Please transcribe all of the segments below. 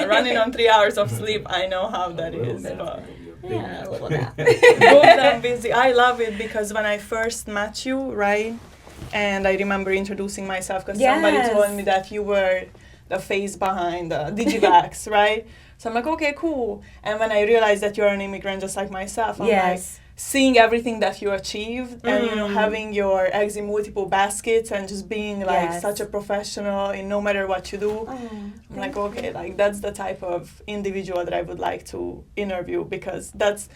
Running on 3 hours of sleep, I know how that is. But Yeah, a little nap. booked and busy. I love it because when I first met you, right? And I remember introducing myself because somebody told me that you were the face behind the Digivax, right? So I'm like, okay, cool. And when I realized that you're an immigrant just like myself, I'm like, seeing everything that you achieved and, you know, having your eggs in multiple baskets and just being like such a professional in no matter what you do. I'm like, okay, like that's the type of individual that I would like to interview because that's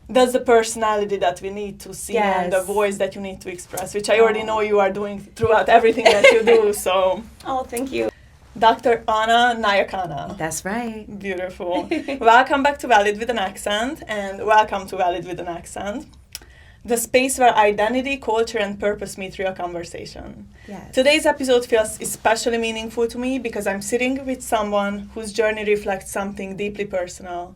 the personality that we need to see and the voice that you need to express, which I already know you are doing throughout everything that you do. So, thank you. Dr. Anna Nyakana. That's right. Beautiful. Welcome back to Valid with an Accent, and welcome to Valid with an Accent, the space where identity, culture, and purpose meet real conversation. Yes. Today's episode feels especially meaningful to me because I'm sitting with someone whose journey reflects something deeply personal.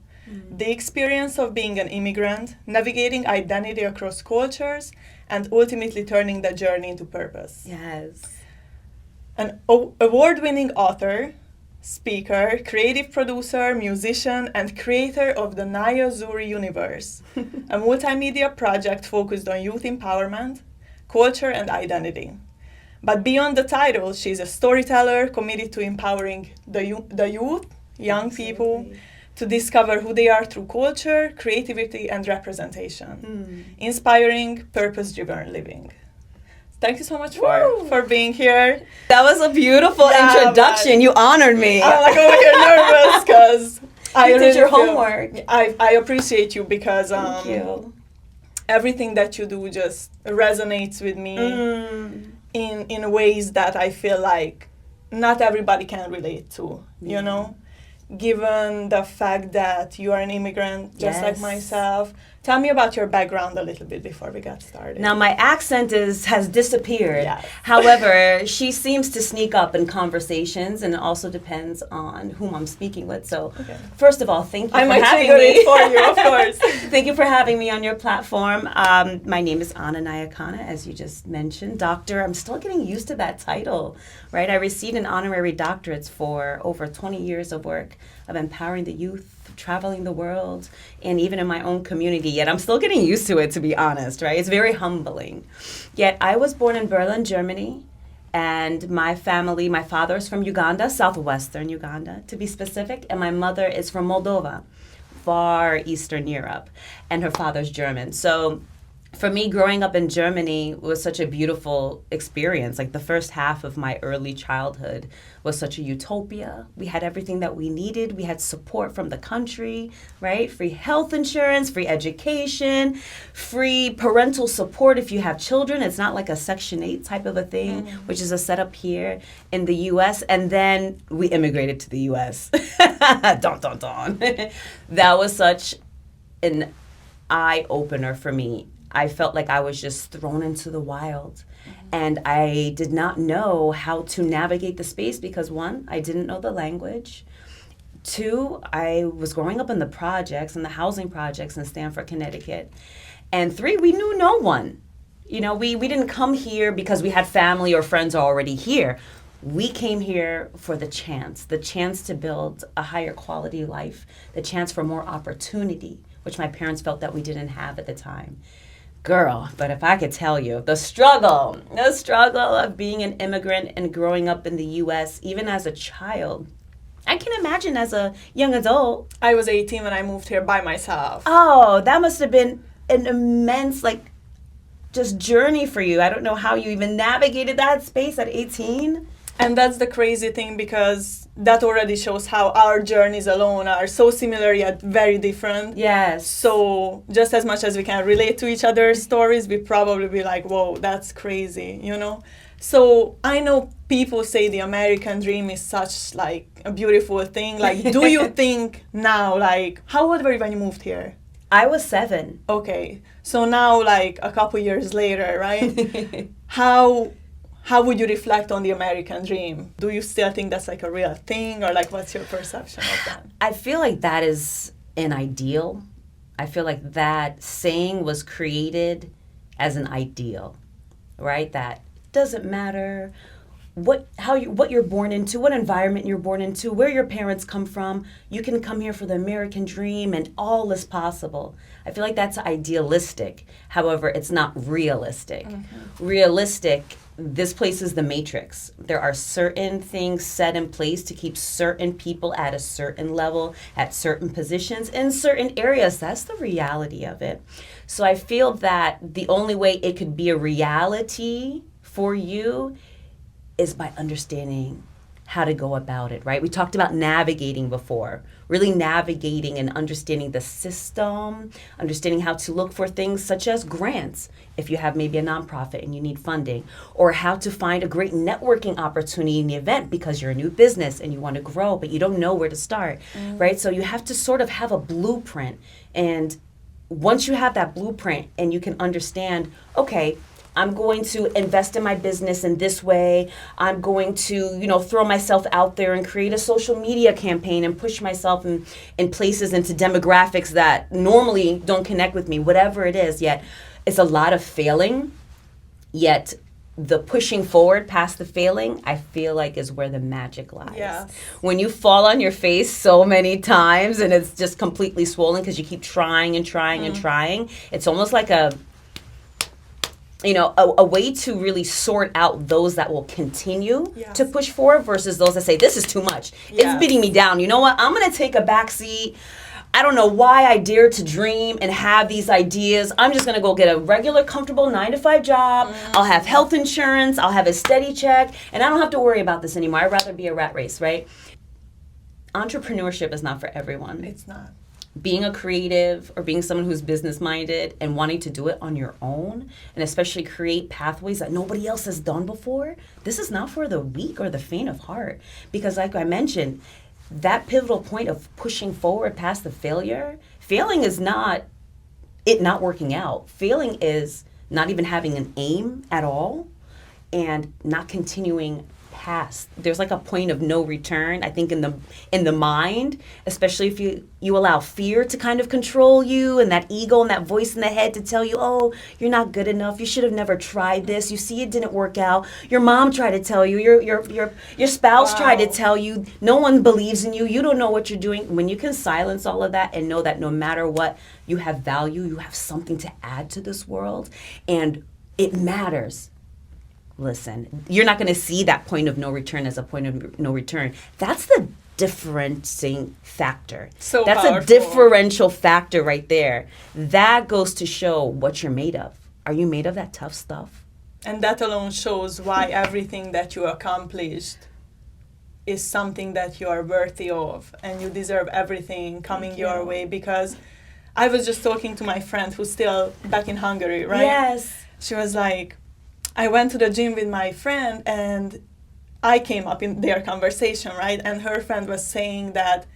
The experience of being an immigrant, navigating identity across cultures, and ultimately turning that journey into purpose. Yes. An award-winning author, speaker, creative producer, musician, and creator of the Niyah Zuri universe, a multimedia project focused on youth empowerment, culture, and identity. But beyond the title, she's a storyteller committed to empowering the youth, young people, to discover who they are through culture, creativity, and representation, inspiring purpose-driven living. Thank you so much for being here. That was a beautiful introduction. You honored me. I'm like over here nervous because I did really your homework. I appreciate you because Thank you. Everything that you do just resonates with me in ways that I feel like not everybody can relate to, you know? Given the fact that you are an immigrant just like myself. Tell me about your background a little bit before we get started. Now, my accent has disappeared. Yes. However, she seems to sneak up in conversations, and it also depends on whom I'm speaking with. So, first of all, thank you for having me. for you, of course. Thank you for having me on your platform. My name is Anna Nyakana, as you just mentioned. Doctor, I'm still getting used to that title, right? I received an honorary doctorate for over 20 years of work of empowering the youth, traveling the world, and even in my own community. Yet I'm still getting used to it, to be honest, right? It's very humbling. Yet I was born in Berlin, Germany, and my family, my father is from Uganda, southwestern Uganda, to be specific, and my mother is from Moldova, far Eastern Europe, and her father's German. So for me, growing up in Germany was such a beautiful experience. Like the first half of my early childhood was such a utopia. We had everything that we needed. We had support from the country, right? Free health insurance, free education, free parental support if you have children. It's not like a Section 8 type of a thing, which is a setup here in the U.S. And then we immigrated to the U.S. Dun, dun, dun. That was such an eye-opener for me. I felt like I was just thrown into the wild. And I did not know how to navigate the space because, one, I didn't know the language. Two, I was growing up in the projects, in the housing projects in Stamford, Connecticut. And three, we knew no one. You know, we didn't come here because we had family or friends already here. We came here for the chance to build a higher quality life, the chance for more opportunity, which my parents felt that we didn't have at the time. Girl, but if I could tell you, the struggle of being an immigrant and growing up in the U.S., even as a child, I can imagine as a young adult. I was 18 when I moved here by myself. Oh, that must have been an immense, just journey for you. I don't know how you even navigated that space at 18. And that's the crazy thing because that already shows how our journeys alone are so similar yet very different. Yes. So just as much as we can relate to each other's stories, we probably be like, whoa, that's crazy, you know? So I know people say the American dream is such a beautiful thing. Do you think now, how old were you when you moved here? I was 7. Okay. So now a couple years later, right? How would you reflect on the American dream? Do you still think that's a real thing or what's your perception of that? I feel like that is an ideal. I feel like that saying was created as an ideal, right? That doesn't matter what you're born into, what environment you're born into, where your parents come from. You can come here for the American dream and all is possible. I feel like that's idealistic. However, it's not realistic. Realistic, this place is the matrix. There are certain things set in place to keep certain people at a certain level, at certain positions, in certain areas. That's the reality of it. So I feel that the only way it could be a reality for you is by understanding how to go about it, right? We talked about navigating before, really navigating and understanding the system, understanding how to look for things such as grants, if you have maybe a nonprofit and you need funding, or how to find a great networking opportunity in the event because you're a new business and you want to grow, but you don't know where to start, right? So you have to sort of have a blueprint. And once you have that blueprint and you can understand, okay, I'm going to invest in my business in this way. I'm going to, throw myself out there and create a social media campaign and push myself in places into demographics that normally don't connect with me, whatever it is. Yet it's a lot of failing. Yet the pushing forward past the failing, I feel like is where the magic lies. Yeah. When you fall on your face so many times and it's just completely swollen because you keep trying and trying and trying, it's almost like a way to really sort out those that will continue to push forward versus those that say, this is too much. It's beating me down. You know what? I'm going to take a back seat. I don't know why I dare to dream and have these ideas. I'm just going to go get a regular, comfortable 9-to-5 job. I'll have health insurance. I'll have a steady check. And I don't have to worry about this anymore. I'd rather be a rat race, right? Entrepreneurship is not for everyone. It's not. Being a creative or being someone who's business-minded and wanting to do it on your own and especially create pathways that nobody else has done before, this is not for the weak or the faint of heart. Because like I mentioned, that pivotal point of pushing forward past the failing is not it not working out. Failing is not even having an aim at all and not continuing past. There's like a point of no return, I think, in the mind, especially if you allow fear to kind of control you and that ego and that voice in the head to tell you, oh, you're not good enough. You should have never tried this. You see, it didn't work out. Your mom tried to tell you. Your spouse tried to tell you. No one believes in you. You don't know what you're doing. When you can silence all of that and know that no matter what, you have value, you have something to add to this world, and it matters. Listen, you're not going to see that point of no return as a point of no return. That's the differencing factor. So that's powerful. A differential factor right there. That goes to show what you're made of. Are you made of that tough stuff? And that alone shows why everything that you accomplished is something that you are worthy of, and you deserve everything coming your way. Because I was just talking to my friend who's still back in Hungary, right? Yes. She was like, I went to the gym with my friend and I came up in their conversation, right? And her friend was saying that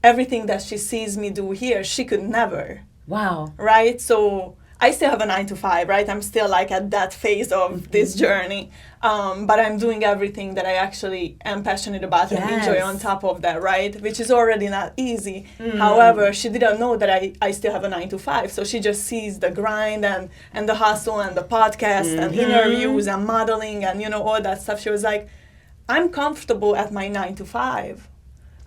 everything that she sees me do here, she could never. Wow. Right? So I still have a 9-to-5, right? I'm still like at that phase of this journey. But I'm doing everything that I actually am passionate about and enjoy on top of that, right? Which is already not easy. However, she didn't know that I still have a 9-to-5. So she just sees the grind and the hustle and the podcast and interviews and modeling and, all that stuff. She was like, I'm comfortable at my 9-to-5.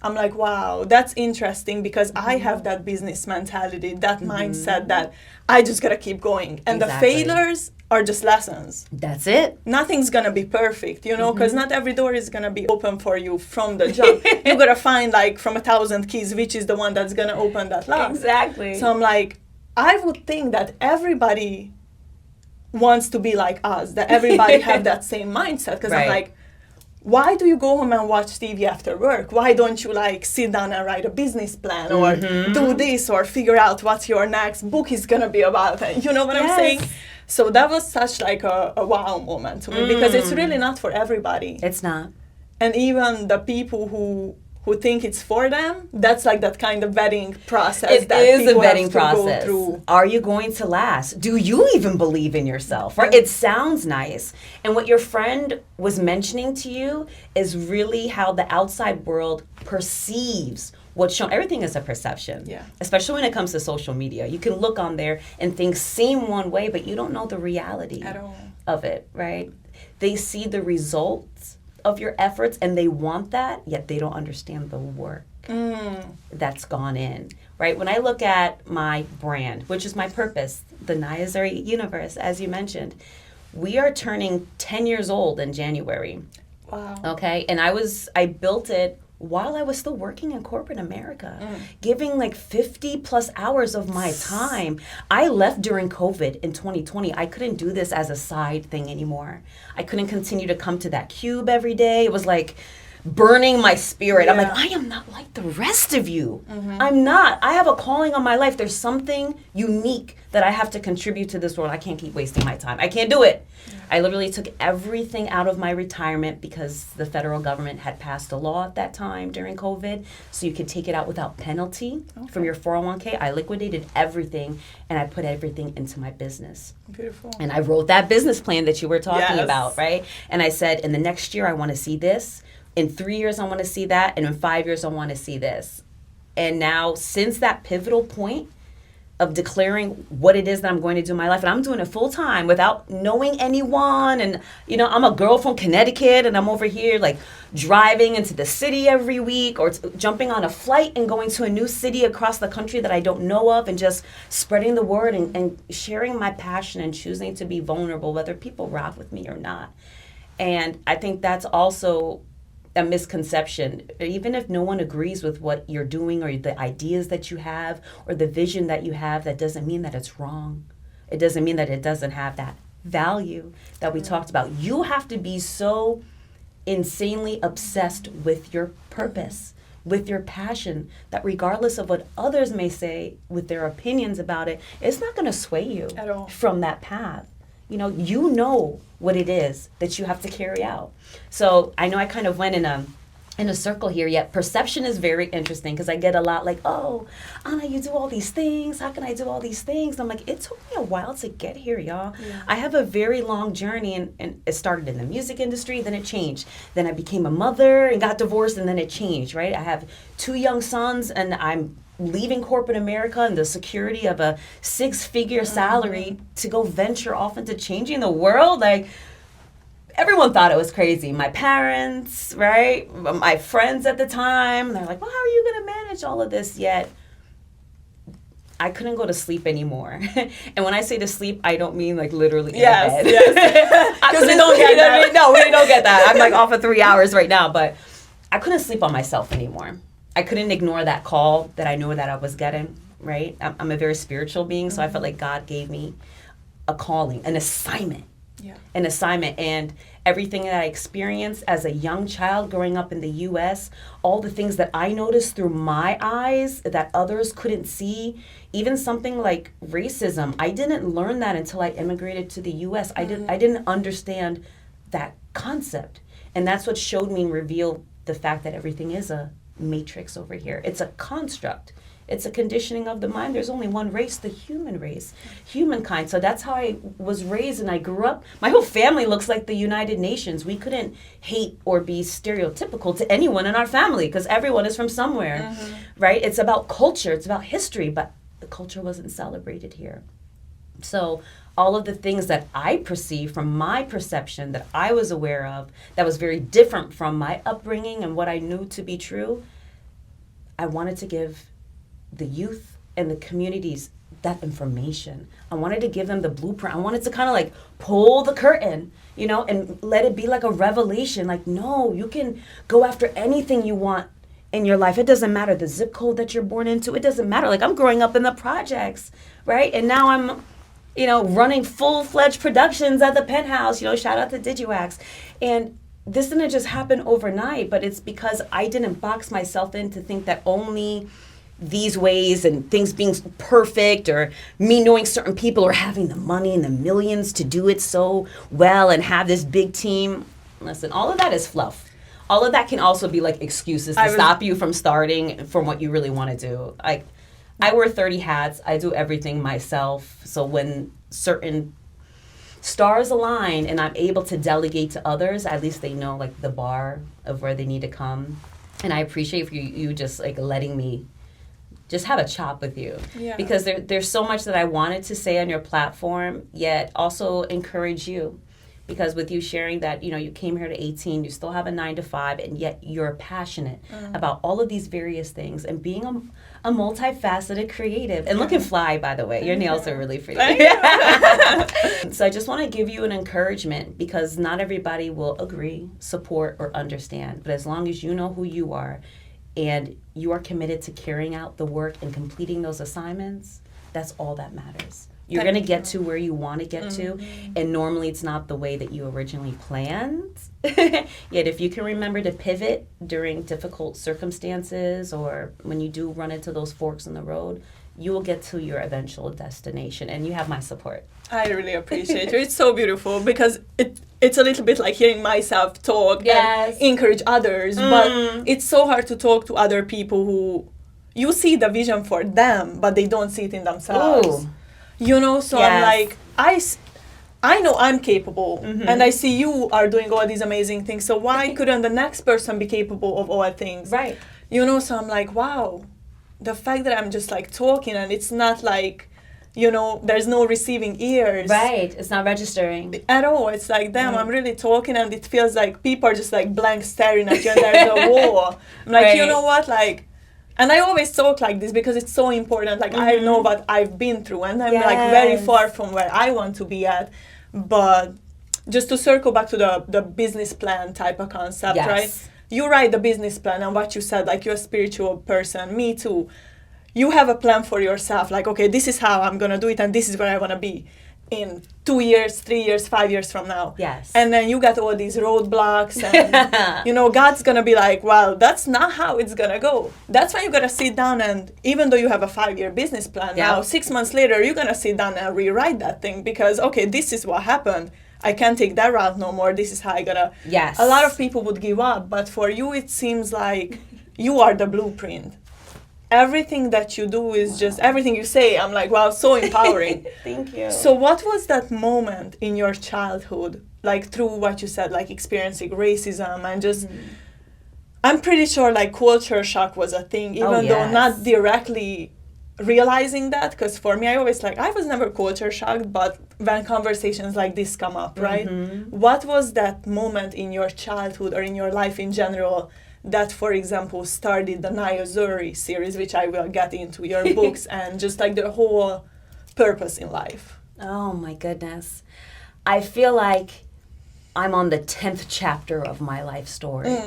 I'm like, wow, that's interesting because I have that business mentality, that mindset that I just gotta keep going. And the failures are just lessons. That's it. Nothing's gonna be perfect, because not every door is gonna be open for you from the jump. You gotta find like from 1,000 keys, which is the one that's gonna open that lock. Exactly. So I'm like, I would think that everybody wants to be like us, that everybody have that same mindset. Because I'm like, why do you go home and watch TV after work? Why don't you sit down and write a business plan or do this or figure out what your next book is going to be about? You know what I'm saying? So that was such like a wow moment to me because it's really not for everybody. It's not. And even the people who think it's for them, that's like that kind of vetting process. It that is a people vetting have to process. go through. Are you going to last? Do you even believe in yourself? Right? It sounds nice. And what your friend was mentioning to you is really how the outside world perceives what's shown. Everything is a perception. Yeah. Especially when it comes to social media. You can look on there and things seem one way, but you don't know the reality at all of it, right? they see the results of your efforts and they want that, yet they don't understand the work that's gone in, right? When I look at my brand, which is my purpose, the Niyah Zuri universe, as you mentioned, we are turning 10 years old in January. Wow. Okay, and I built it while I was still working in corporate America, giving like 50 plus hours of my time. I left during COVID in 2020. I couldn't do this as a side thing anymore. I couldn't continue to come to that cube every day. It was like burning my spirit. Yeah. I'm like, I am not like the rest of you. I'm not. I have a calling on my life. There's something unique that I have to contribute to this world. I can't keep wasting my time. I can't do it. I literally took everything out of my retirement because the federal government had passed a law at that time during COVID, so you could take it out without penalty from your 401k. I liquidated everything and I put everything into my business. Beautiful. And I wrote that business plan that you were talking Yes. about, right? And I said, in the next year, I want to see this. In 3 years, I want to see that. And in 5 years, I want to see this. And now, since that pivotal point of declaring what it is that I'm going to do in my life, and I'm doing it full time without knowing anyone. And, you know, I'm a girl from Connecticut and I'm over here like driving into the city every week or jumping on a flight and going to a new city across the country that I don't know of and just spreading the word and sharing my passion and choosing to be vulnerable, whether people rock with me or not. And I think that's also a misconception. Even if no one agrees with what you're doing or the ideas that you have or the vision that you have, that doesn't mean that it's wrong. It doesn't mean that it doesn't have that value that we talked about. You have to be so insanely obsessed with your purpose, with your passion, that regardless of what others may say with their opinions about it, it's not going to sway you At all. from that path. You know what it is that you have to carry out. So I know I kind of went in a circle here, yet perception is very interesting because I get a lot like, oh, Anna, you do all these things. How can I do all these things? And I'm like, it took me a while to get here, y'all. Yeah. I have a very long journey, and it started in the music industry, then it changed. Then I became a mother and got divorced, and then it changed, right? I have 2 young sons, and I'm leaving corporate America and the security of a 6-figure salary to go venture off into changing the world. Like, everyone thought it was crazy. My parents, right? My friends at the time, they're like, well, how are you going to manage all of this? Yet I couldn't go to sleep anymore. And when I say to sleep, I don't mean like literally in bed. Yes. Because we don't get that. No, we don't get that. I'm like off for 3 hours right now, but I couldn't sleep on myself anymore. I couldn't ignore that call that I knew that I was getting, right? I'm a very spiritual being, so I felt like God gave me a calling, an assignment. Yeah. An assignment. And everything that I experienced as a young child growing up in the U.S., all the things that I noticed through my eyes that others couldn't see, even something like racism, I didn't learn that until I immigrated to the U.S. I didn't understand that concept. And that's what showed me and revealed the fact that everything is a matrix over here. It's a construct. It's a conditioning of the mind. There's only one race, the human race, humankind. So that's how I was raised and I grew up. My whole family looks like the United Nations. We couldn't hate or be stereotypical to anyone in our family because everyone is from somewhere, right? It's about culture. It's about history, but the culture wasn't celebrated here. So all of the things that I perceive from my perception that I was aware of that was very different from my upbringing and what I knew to be true, I wanted to give the youth and the communities that information. I wanted to give them the blueprint. I wanted to kind of like pull the curtain, you know, and let it be like a revelation. Like, no, you can go after anything you want in your life. It doesn't matter the zip code that you're born into. It doesn't matter. Like, I'm growing up in the projects, right? And now I'm, you know, running full-fledged productions at the Penthouse, you know, shout out to DigiWax. And this didn't just happen overnight, but it's because I didn't box myself in to think that only these ways and things being perfect or me knowing certain people or having the money and the millions to do it so well and have this big team. Listen, all of that is fluff. All of that can also be like excuses to stop you from starting from what you really want to do. Like, I wear 30 hats. I do everything myself. So when certain stars align and I'm able to delegate to others, at least they know like the bar of where they need to come. And I appreciate you just like letting me just have a chop with you. Yeah. Because there's so much that I wanted to say on your platform, yet also encourage you. because with you sharing that, you came here to 18, you still have a 9 to 5, and yet you're passionate about all of these various things and being a multifaceted creative. And looking fly, by the way. Your nails are really pretty. So I just want to give you an encouragement, because not everybody will agree, support, or understand. But as long as you know who you are and you are committed to carrying out the work and completing those assignments, that's all that matters. You're going to get to where you want to get to, and normally it's not the way that you originally planned. Yet if you can remember to pivot during difficult circumstances or when you do run into those forks in the road, you will get to your eventual destination, and you have my support. I really appreciate it. It's so beautiful, because it's a little bit like hearing myself talk and encourage others, but it's so hard to talk to other people who you see the vision for them, but they don't see it in themselves. Ooh. So I'm like, I know I'm capable, and I see you are doing all these amazing things, so why couldn't the next person be capable of all things? Right. So I'm like, wow, the fact that I'm just like talking, and it's not like, there's no receiving ears. Right, it's not registering. At all. It's like, damn, I'm really talking, and it feels like people are just like blank staring at you, and there's a wall. I'm like, you know what, like, and I always talk like this because it's so important. Like, I know what I've been through, and I'm like very far from where I want to be at. But just to circle back to the business plan type of concept, right? You write the business plan, and what you said, like, you're a spiritual person. Me too. You have a plan for yourself. Like, okay, this is how I'm going to do it, and this is where I want to be in 2 years, 3 years, 5 years from now. Yes. And then you got all these roadblocks, and God's gonna be like, well, that's not how it's gonna go. That's when you gotta sit down, and even though you have a 5-year business plan now, 6 months later you're gonna sit down and rewrite that thing, because okay, this is what happened. I can't take that route no more. This is how I gotta. Yes. A lot of people would give up, but for you it seems like you are the blueprint. Everything that you do is just, everything you say, I'm like, wow, so empowering. Thank you. So what was that moment in your childhood, like through what you said, like experiencing racism and just, I'm pretty sure like culture shock was a thing, even though not directly realizing that, because for me, I always like, I was never culture shocked, but when conversations like this come up, right? What was that moment in your childhood or in your life in general that, for example, started the Niyah Zuri series, which I will get into your books, and just like the whole purpose in life? Oh my goodness. I feel like I'm on the 10th chapter of my life story.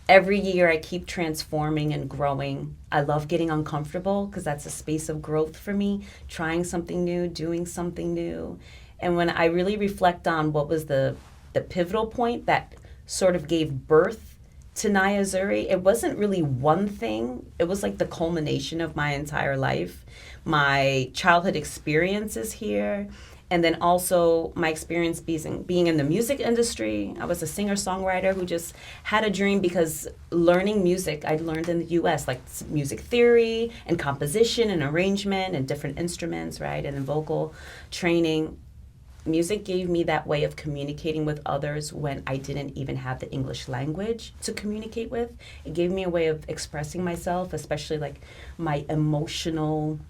Every year I keep transforming and growing. I love getting uncomfortable, because that's a space of growth for me, trying something new, doing something new. And when I really reflect on what was the pivotal point that sort of gave birth to Niyah Zuri, it wasn't really one thing. It was like the culmination of my entire life, my childhood experiences here, and then also my experience being in the music industry. I was a singer-songwriter who just had a dream, because learning music, I learned in the U.S., like music theory and composition and arrangement and different instruments, right, and then vocal training. Music gave me that way of communicating with others when I didn't even have the English language to communicate with. It gave me a way of expressing myself, especially like my emotional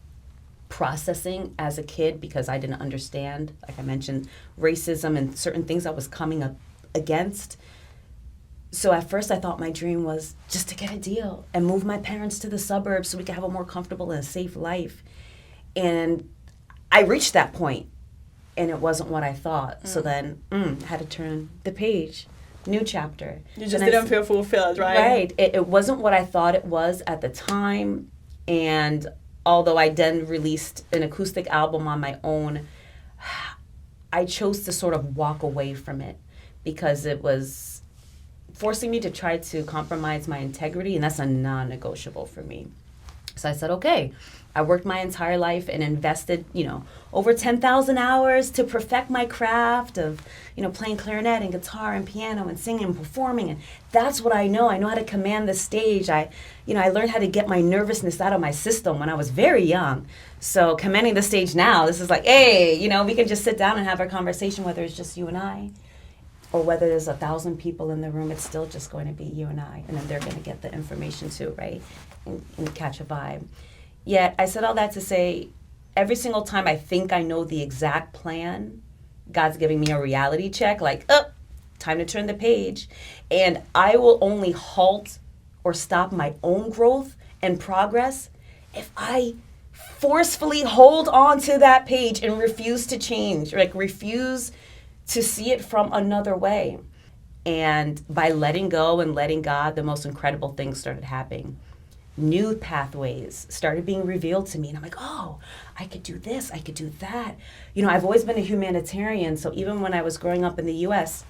processing as a kid, because I didn't understand, like I mentioned, racism and certain things I was coming up against. So at first I thought my dream was just to get a deal and move my parents to the suburbs so we could have a more comfortable and safe life. And I reached that point, and it wasn't what I thought. So then had to turn the page, new chapter. You just didn't feel fulfilled, right? Right. It wasn't what I thought it was at the time. And although I then released an acoustic album on my own, I chose to sort of walk away from it, because it was forcing me to try to compromise my integrity, and that's a non-negotiable for me. So I said, okay. I worked my entire life and invested, over 10,000 hours to perfect my craft of, playing clarinet and guitar and piano and singing and performing. And that's what I know. I know how to command the stage. I learned how to get my nervousness out of my system when I was very young. So commanding the stage now, this is like, hey, we can just sit down and have a conversation, whether it's just you and I, or whether there's 1,000 people in the room, it's still just going to be you and I. And then they're going to get the information too, right? And catch a vibe. Yet, I said all that to say, every single time I think I know the exact plan, God's giving me a reality check, like, oh, time to turn the page. And I will only halt or stop my own growth and progress if I forcefully hold on to that page and refuse to change, like refuse to see it from another way. And by letting go and letting God, the most incredible things started happening. New pathways started being revealed to me. And I'm like, oh, I could do this, I could do that. You know, I've always been a humanitarian. So even when I was growing up in the US,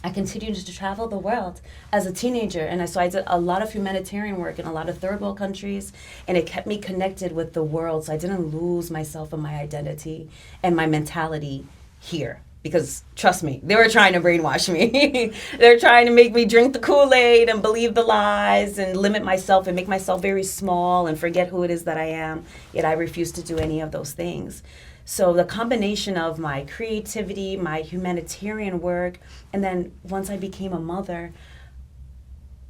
I continued to travel the world as a teenager. And so I did a lot of humanitarian work in a lot of third world countries. And it kept me connected with the world. So I didn't lose myself and my identity and my mentality here. Because trust me, they were trying to brainwash me. They're trying to make me drink the Kool-Aid and believe the lies and limit myself and make myself very small and forget who it is that I am. Yet I refuse to do any of those things. So the combination of my creativity, my humanitarian work, and then once I became a mother,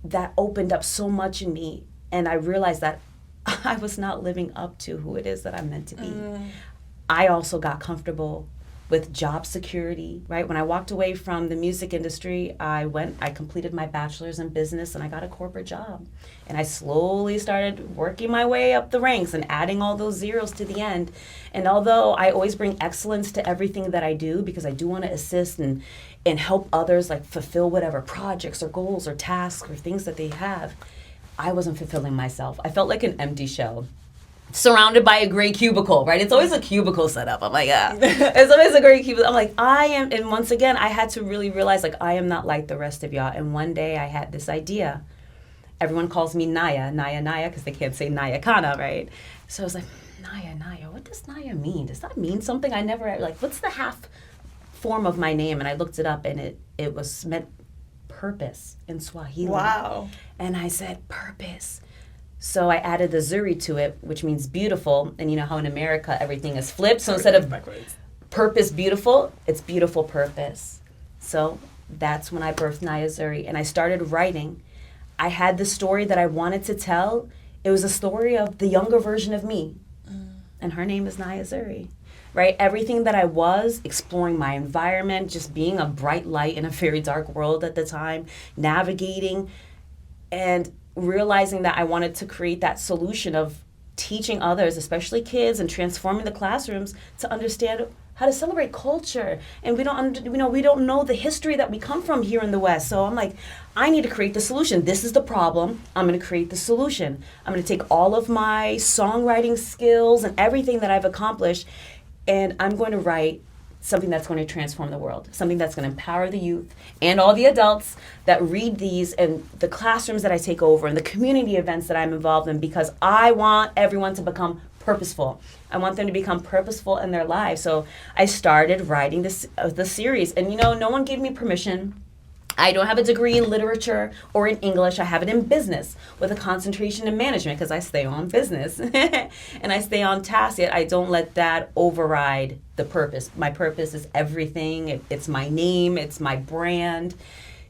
that opened up so much in me. And I realized that I was not living up to who it is that I'm meant to be. I also got comfortable with job security, right? When I walked away from the music industry, I completed my bachelor's in business and I got a corporate job. And I slowly started working my way up the ranks and adding all those zeros to the end. And although I always bring excellence to everything that I do, because I do want to assist and help others like fulfill whatever projects or goals or tasks or things that they have, I wasn't fulfilling myself. I felt like an empty shell, surrounded by a gray cubicle, right? It's always a cubicle setup. I'm like, it's always a gray cubicle. I'm like, and once again, I had to really realize, like, I am not like the rest of y'all. And one day I had this idea. Everyone calls me Niyah, because they can't say Nyakana, right? So I was like, Niyah, what does Niyah mean? Does that mean something? I never, like, what's the half form of my name? And I looked it up, and it was meant purpose in Swahili. Wow. And I said, purpose. So I added the Zuri to it, which means beautiful. And you know how in America everything is flipped. So instead of purpose beautiful, it's beautiful purpose. So that's when I birthed Niyah Zuri. And I started writing. I had the story that I wanted to tell. It was a story of the younger version of me. And her name is Niyah Zuri. Right? Everything that I was, exploring my environment, just being a bright light in a very dark world at the time, navigating, and realizing that I wanted to create that solution of teaching others, especially kids, and transforming the classrooms to understand how to celebrate culture. And we don't know the history that we come from here in the West. So I'm like, I need to create the solution. This is the problem. I'm going to create the solution. I'm going to take all of my songwriting skills and everything that I've accomplished, and I'm going to write something that's going to transform the world, something that's going to empower the youth and all the adults that read these, and the classrooms that I take over and the community events that I'm involved in, because I want everyone to become purposeful. I want them to become purposeful in their lives. So I started writing the series, and no one gave me permission. I don't have a degree in literature or in English. I have it in business with a concentration in management, because I stay on business and I stay on task. Yet I don't let that override the purpose. My purpose is everything. It's my name. It's my brand.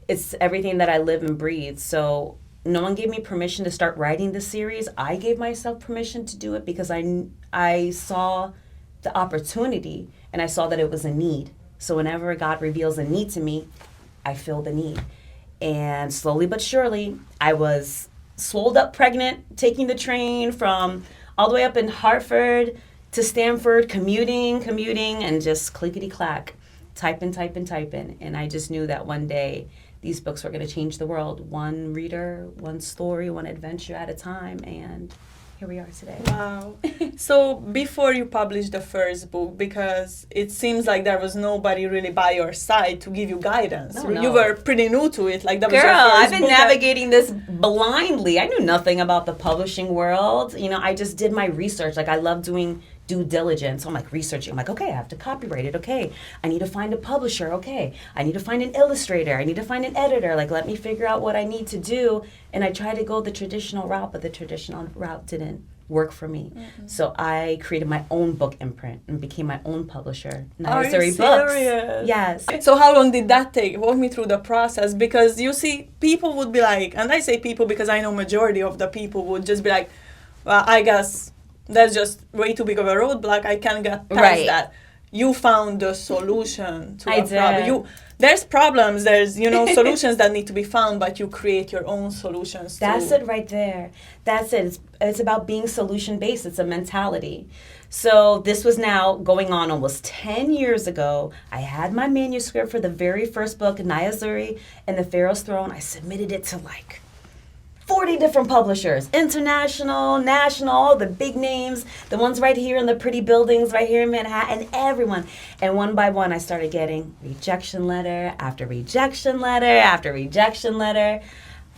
It's everything that I live and breathe. So no one gave me permission to start writing the series. I gave myself permission to do it because I saw the opportunity and I saw that it was a need. So whenever God reveals a need to me, I feel the need. And slowly but surely, I was swolled up pregnant, taking the train from all the way up in Hartford to Stanford, commuting, and just clickety-clack, typing. And I just knew that one day these books were going to change the world. One reader, one story, one adventure at a time. And here we are today. Wow. So before you published the first book, because it seems like there was nobody really by your side to give you guidance. No. You were pretty new to it. Like that was Girl, your first I've been book navigating this blindly. I knew nothing about the publishing world. I just did my research. Like, I love doing due diligence. I'm like researching. I'm like, okay, I have to copyright it. Okay, I need to find a publisher. Okay, I need to find an illustrator. I need to find an editor. Like, let me figure out what I need to do. And I tried to go the traditional route, but the traditional route didn't work for me. Mm-hmm. So I created my own book imprint and became my own publisher. Niyah Zuri Books. Yes. So how long did that take? Walk me through the process, because you see, people would be like, and I say people because I know majority of the people would just be like, well, I guess that's just way too big of a roadblock. I can't get past that. you found the solution to I a problem. There's problems, there's, solutions that need to be found, but you create your own solutions. That's it right there. That's it. It's about being solution-based. It's a mentality. So this was now going on almost 10 years ago. I had my manuscript for the very first book, Niyah Zuri and the Pharaoh's Throne. I submitted it to like 40 different publishers, international, national, all the big names, the ones right here in the pretty buildings right here in Manhattan, everyone. And one by one, I started getting rejection letter after rejection letter after rejection letter.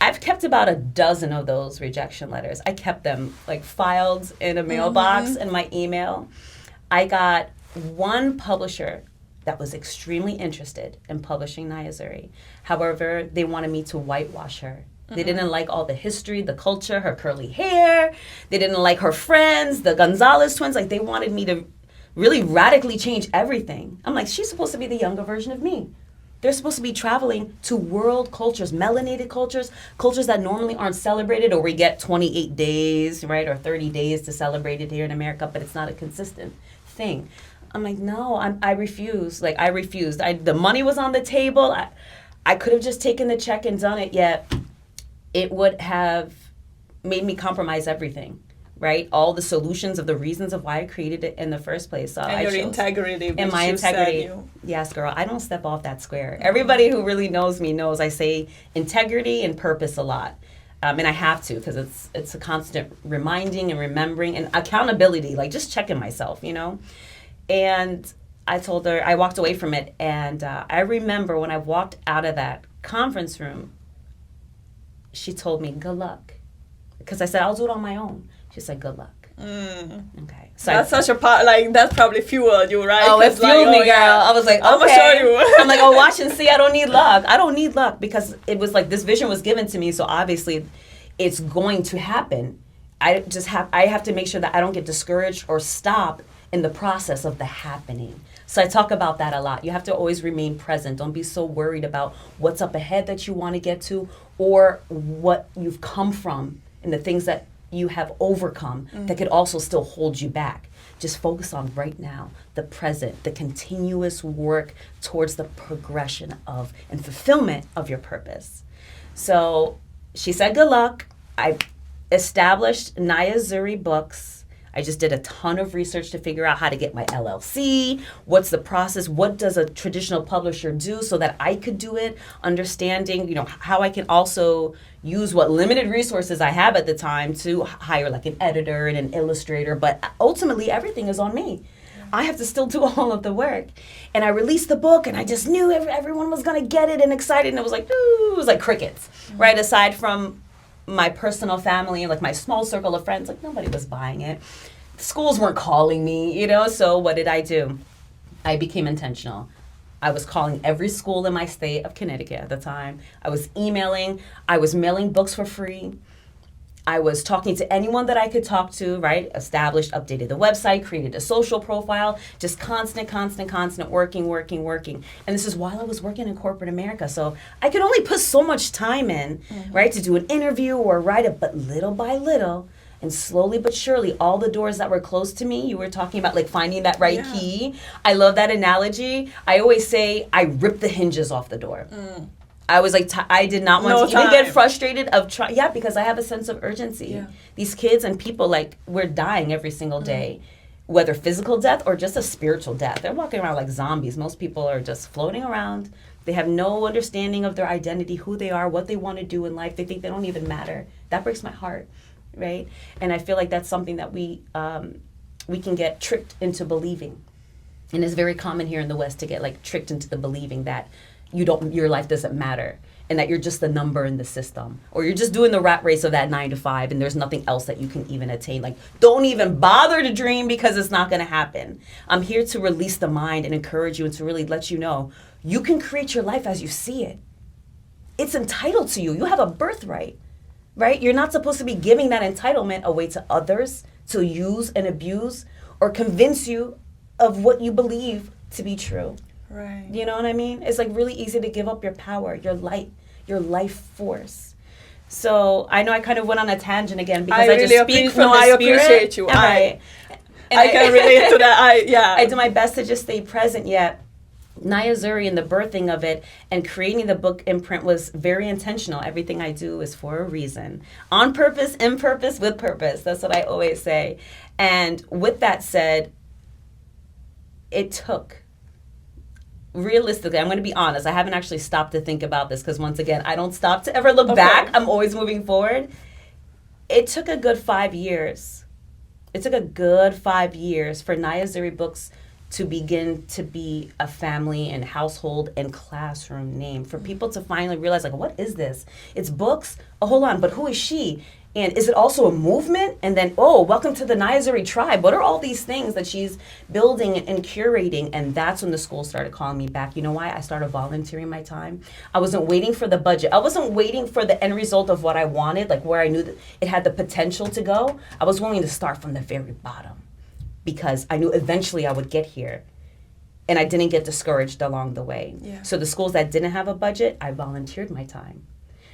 I've kept about a dozen of those rejection letters. I kept them like filed in a mailbox in my email. I got one publisher that was extremely interested in publishing Niyah Zuri. However, they wanted me to whitewash her. They didn't like all the history, the culture, her curly hair. They didn't like her friends, the Gonzalez twins. Like, they wanted me to really radically change everything. I'm like, she's supposed to be the younger version of me. They're supposed to be traveling to world cultures, melanated cultures, cultures that normally aren't celebrated, or we get 28 days, right, or 30 days to celebrate it here in America, but it's not a consistent thing. I'm like, no, I refuse. Like, I refused. The money was on the table. I could have just taken the check and done it, yet it would have made me compromise everything, right? All the solutions of the reasons of why I created it in the first place. So and your integrity. And my integrity. Yes, girl, I don't step off that square. Everybody who really knows me knows I say integrity and purpose a lot. And I have to, because it's a constant reminding and remembering and accountability, like just checking myself, And I told her, I walked away from it. And I remember when I walked out of that conference room, she told me, good luck. Because I said, I'll do it on my own. She said, good luck. Okay. So that's such a part, like, that probably fueled you, right? Oh, it fueled me, girl. Yeah. I was like, okay. I'm going to show you. I'm like, oh, watch and see. I don't need luck. I don't need luck, because it was like this vision was given to me. So obviously it's going to happen. I have to make sure that I don't get discouraged or stop in the process of the happening. So I talk about that a lot. You have to always remain present. Don't be so worried about what's up ahead that you want to get to, or what you've come from and the things that you have overcome that could also still hold you back. Just focus on right now, the present, the continuous work towards the progression of and fulfillment of your purpose. So she said, good luck. I established Niyah Zuri Books. I just did a ton of research to figure out how to get my LLC, what's the process, what does a traditional publisher do, so that I could do it, understanding, how I can also use what limited resources I have at the time to hire like an editor and an illustrator, but ultimately everything is on me. I have to still do all of the work. And I released the book, and I just knew everyone was going to get it and excited, and it was like, ooh, it was like crickets, right? Aside from my personal family and like my small circle of friends, like nobody was buying it. Schools weren't calling me, so what did I do? I became intentional. I was calling every school in my state of Connecticut at the time. I was emailing. I was mailing books for free. I was talking to anyone that I could talk to, right? Established, updated the website, created a social profile, just constant working. And this is while I was working in corporate America. So I could only put so much time in, right, to do an interview or write it, but little by little, and slowly but surely, all the doors that were closed to me, you were talking about like finding that right key. I love that analogy. I always say I ripped the hinges off the door. I was like, I did not want to even get frustrated of trying. Yeah, because I have a sense of urgency. Yeah. These kids and people, like, we're dying every single day, whether physical death or just a spiritual death. They're walking around like zombies. Most people are just floating around. They have no understanding of their identity, who they are, what they want to do in life. They think they don't even matter. That breaks my heart, right? And I feel like that's something that we can get tricked into believing. And it's very common here in the West to get like tricked into the believing that your life doesn't matter, and that you're just a number in the system, or you're just doing the rat race of that 9 to 5, and there's nothing else that you can even attain. Like, don't even bother to dream, because it's not going to happen. I'm here to release the mind and encourage you, and to really let you know you can create your life as you see it. It's entitled to you. You have a birthright, right? You're not supposed to be giving that entitlement away to others to use and abuse or convince you of what you believe to be true. Right. You know what I mean? It's like really easy to give up your power, your light, your life force. So I know I kind of went on a tangent again, because I really just speak from the spirit. I appreciate you. I can relate to that. I do my best to just stay present, yet Niyah Zuri and the birthing of it and creating the book imprint was very intentional. Everything I do is for a reason. On purpose, in purpose, with purpose. That's what I always say. And with that said, it took, realistically, I'm going to be honest, I haven't actually stopped to think about this because once again, I don't stop to ever look back. I'm always moving forward. It took a good 5 years. It took a good 5 years for Niyah Zuri Books to begin to be a family and household and classroom name, for people to finally realize, like, what is this? It's books? Oh, hold on, but who is she? And is it also a movement? And then, oh, welcome to the Niyah Zuri tribe. What are all these things that she's building and curating? And that's when the school started calling me back. You know why? I started volunteering my time. I wasn't waiting for the budget. I wasn't waiting for the end result of what I wanted, like where I knew that it had the potential to go. I was willing to start from the very bottom, because I knew eventually I would get here. And I didn't get discouraged along the way. Yeah. So the schools that didn't have a budget, I volunteered my time.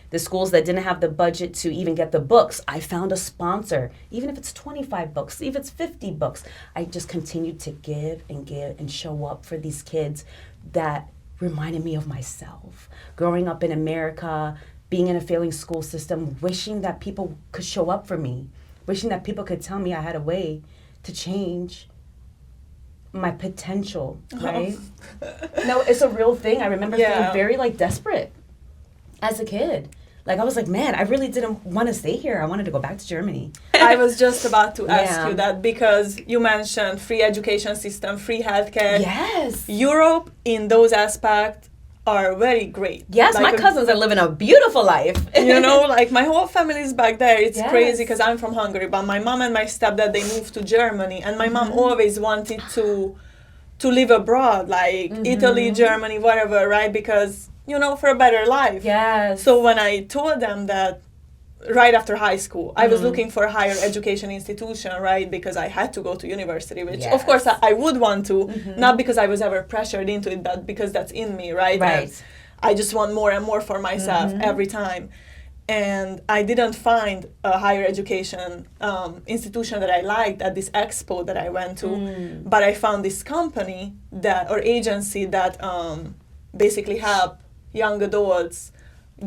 The schools that didn't have the budget to even get the books, I found a sponsor. Even if it's 25 books, even if it's 50 books, I just continued to give and show up for these kids that reminded me of myself. Growing up in America, being in a failing school system, wishing that people could show up for me, wishing that people could tell me I had a way to change my potential, right? No, it's a real thing. I remember feeling very desperate as a kid. Like, I was like, man, I really didn't want to stay here. I wanted to go back to Germany. I was just about to ask you that, because you mentioned free education system, free healthcare. Yes. Europe, in those aspects, are very great. Yes, my cousins are living a beautiful life. My whole family is back there. It's crazy because I'm from Hungary, but my mom and my stepdad, they moved to Germany, and my mom always wanted to live abroad, like Italy, Germany, whatever, right? Because, for a better life. Yes. So when I told them that right after high school, I was looking for a higher education institution, right? Because I had to go to university, which of course I would want to, not because I was ever pressured into it, but because that's in me, right? Right. And I just want more and more for myself every time. And I didn't find a higher education institution that I liked at this expo that I went to, but I found this company or agency that basically help young adults